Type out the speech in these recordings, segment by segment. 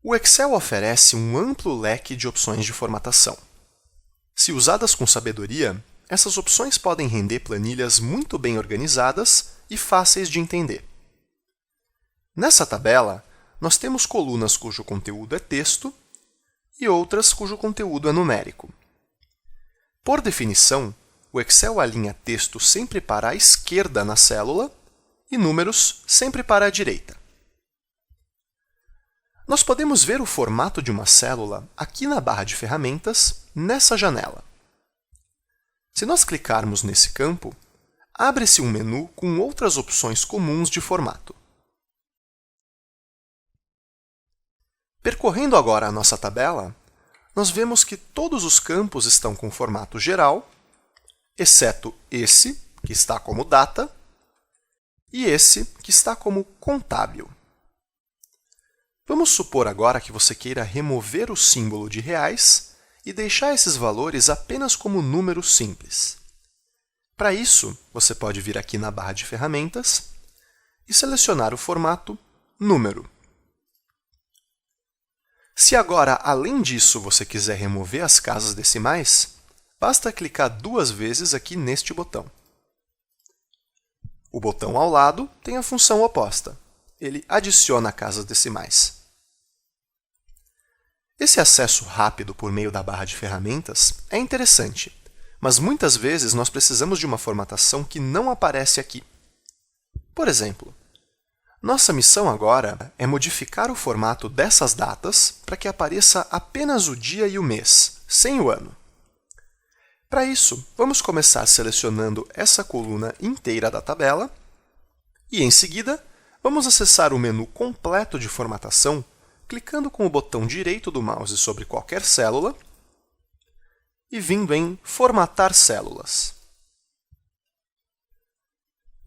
O Excel oferece um amplo leque de opções de formatação. Se usadas com sabedoria, essas opções podem render planilhas muito bem organizadas e fáceis de entender. Nessa tabela, nós temos colunas cujo conteúdo é texto e outras cujo conteúdo é numérico. Por definição, o Excel alinha texto sempre para a esquerda na célula e números sempre para a direita. Nós podemos ver o formato de uma célula aqui na barra de ferramentas, nessa janela. Se nós clicarmos nesse campo, abre-se um menu com outras opções comuns de formato. Percorrendo agora a nossa tabela, nós vemos que todos os campos estão com formato geral, exceto esse, que está como data, e esse, que está como contábil. Vamos supor agora que você queira remover o símbolo de reais e deixar esses valores apenas como números simples. Para isso, você pode vir aqui na barra de ferramentas e selecionar o formato número. Se agora, além disso, você quiser remover as casas decimais, basta clicar 2 vezes aqui neste botão. O botão ao lado tem a função oposta. Ele adiciona casas decimais. Esse acesso rápido por meio da barra de ferramentas é interessante, mas muitas vezes nós precisamos de uma formatação que não aparece aqui. Por exemplo, nossa missão agora é modificar o formato dessas datas para que apareça apenas o dia e o mês, sem o ano. Para isso, vamos começar selecionando essa coluna inteira da tabela e, em seguida, vamos acessar o menu completo de formatação clicando com o botão direito do mouse sobre qualquer célula e vindo em Formatar células.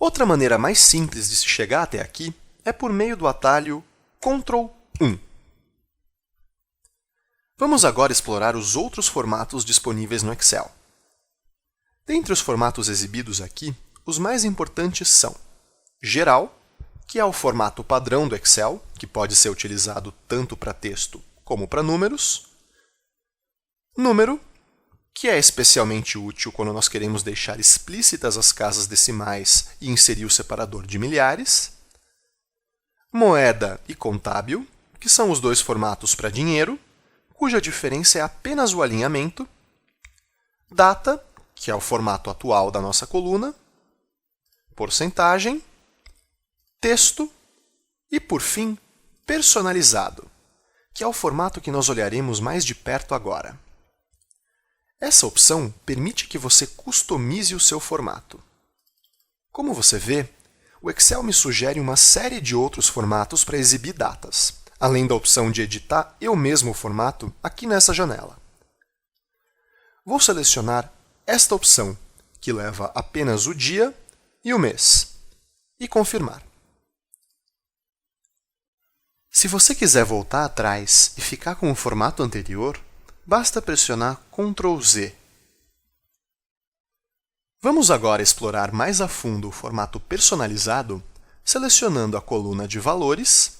Outra maneira mais simples de se chegar até aqui é por meio do atalho Ctrl 1. Vamos agora explorar os outros formatos disponíveis no Excel. Dentre os formatos exibidos aqui, os mais importantes são Geral, que é o formato padrão do Excel, que pode ser utilizado tanto para texto como para números. Número, que é especialmente útil quando nós queremos deixar explícitas as casas decimais e inserir o separador de milhares. Moeda e contábil, que são os dois formatos para dinheiro, cuja diferença é apenas o alinhamento. Data, que é o formato atual da nossa coluna. Porcentagem. Texto e, por fim, personalizado, que é o formato que nós olharemos mais de perto agora. Essa opção permite que você customize o seu formato. Como você vê, o Excel me sugere uma série de outros formatos para exibir datas, além da opção de editar eu mesmo o formato aqui nessa janela. Vou selecionar esta opção, que leva apenas o dia e o mês, e confirmar. Se você quiser voltar atrás e ficar com o formato anterior, basta pressionar Ctrl Z. Vamos agora explorar mais a fundo o formato personalizado, selecionando a coluna de valores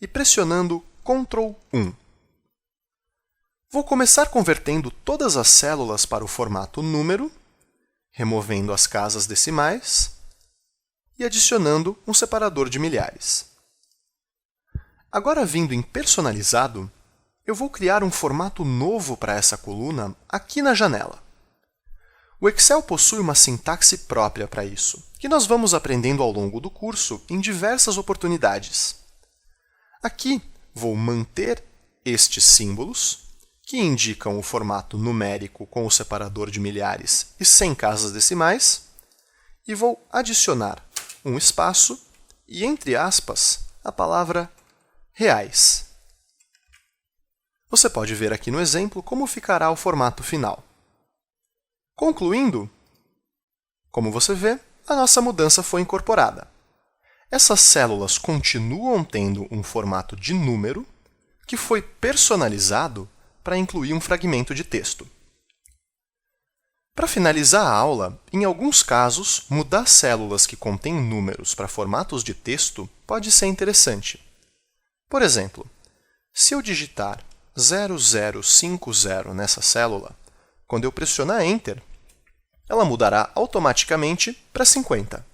e pressionando Ctrl 1. Vou começar convertendo todas as células para o formato número, removendo as casas decimais e adicionando um separador de milhares. Agora, vindo em Personalizado, eu vou criar um formato novo para essa coluna aqui na janela. O Excel possui uma sintaxe própria para isso, que nós vamos aprendendo ao longo do curso em diversas oportunidades. Aqui, vou manter estes símbolos, que indicam o formato numérico com o separador de milhares e sem casas decimais, e vou adicionar um espaço e, entre aspas, a palavra reais. Você pode ver aqui no exemplo como ficará o formato final. Concluindo, como você vê, a nossa mudança foi incorporada. Essas células continuam tendo um formato de número que foi personalizado para incluir um fragmento de texto. Para finalizar a aula, em alguns casos, mudar células que contêm números para formatos de texto pode ser interessante. Por exemplo, Se eu digitar 0050 nessa célula, quando eu pressionar Enter, ela mudará automaticamente para 50.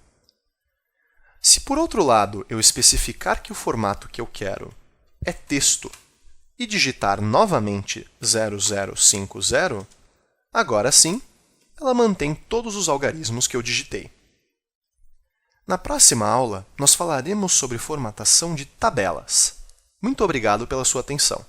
Se, por outro lado, eu especificar que o formato que eu quero é texto e digitar novamente 0050, agora sim, ela mantém todos os algarismos que eu digitei. Na próxima aula, nós falaremos sobre formatação de tabelas. Muito obrigado pela sua atenção.